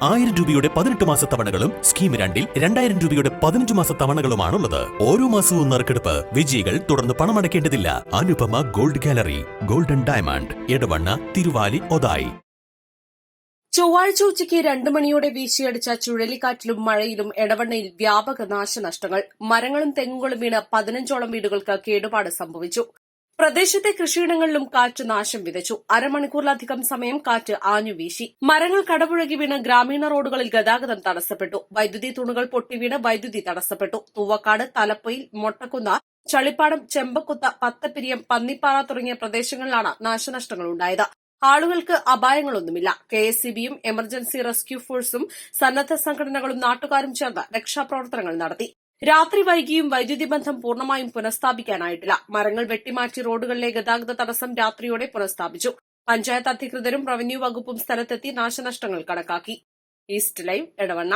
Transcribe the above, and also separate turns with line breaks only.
1000 രൂപയുടെ 18 മാസ തവണകളും സ്കീം 2-ൽ 2000 രൂപയുടെ 15 മാസ തവണകളുമാണുള്ളത്. ഓരോ മാസവും നറുക്കെടുപ്പ്. വിജയികൾ തുടർന്ന് പണമടയ്ക്കേണ്ടതില്ല. Anupama gold gallery, golden diamond, Edavanna, Thiruvali, Othayi.
ചൊവ്വാഴ്ച ഉച്ചയ്ക്ക് 2 മണിയോടെ വീശിയടിച്ച ചുഴലിക്കാറ്റിലും മഴയിലും എടവണ്ണയിൽ വ്യാപക നാശനഷ്ടങ്ങൾ. മരങ്ങളും തെങ്ങുകളും വീണ് 15ഓളം വീടുകൾക്ക് കേടുപാട് സംഭവിച്ചു. പ്രദേശത്തെ കൃഷിയിടങ്ങളിലും കാറ്റ് നാശം വിതച്ചു. അരമണിക്കൂറിലധികം സമയം കാറ്റ് ആഞ്ഞുവീശി. മരങ്ങൾ കടപുഴകി വീണ് ഗ്രാമീണ റോഡുകളിൽ ഗതാഗതം തടസ്സപ്പെട്ടു. വൈദ്യുതി തൂണുകൾ പൊട്ടിവീണ് വൈദ്യുതി തടസ്സപ്പെട്ടു. തൂവക്കാട്, തലപ്പൊയിൽ, മൊട്ടക്കുന്ന്, ചളിപ്പാടം, ചെമ്പക്കുത്ത്, പത്തപ്പിരിയം, പന്നിപ്പാറ തുടങ്ങിയ പ്രദേശങ്ങളിലാണ് നാശനഷ്ടങ്ങളുണ്ടായത്. ആളുകൾക്ക് അപായങ്ങളൊന്നുമില്ല. കെഎസ്ഇബിയും എമർജൻസി റെസ്ക്യൂ ഫോഴ്സും സന്നദ്ധ സംഘടനകളും നാട്ടുകാരും ചേർന്ന് രക്ഷാപ്രവർത്തനങ്ങൾ നടത്തി. രാത്രി വൈകിയും വൈദ്യുതി ബന്ധം പൂർണ്ണമായും പുനഃസ്ഥാപിക്കാനായിട്ടില്ല. മരങ്ങൾ വെട്ടിമാറ്റി റോഡുകളിലെ ഗതാഗത തടസ്സം രാത്രിയോടെ പുനഃസ്ഥാപിച്ചു. പഞ്ചായത്ത് അധികൃതരും റവന്യൂ വകുപ്പും സ്ഥലത്തെത്തി നാശനഷ്ടങ്ങൾ കണക്കാക്കി. East live, Edavanna.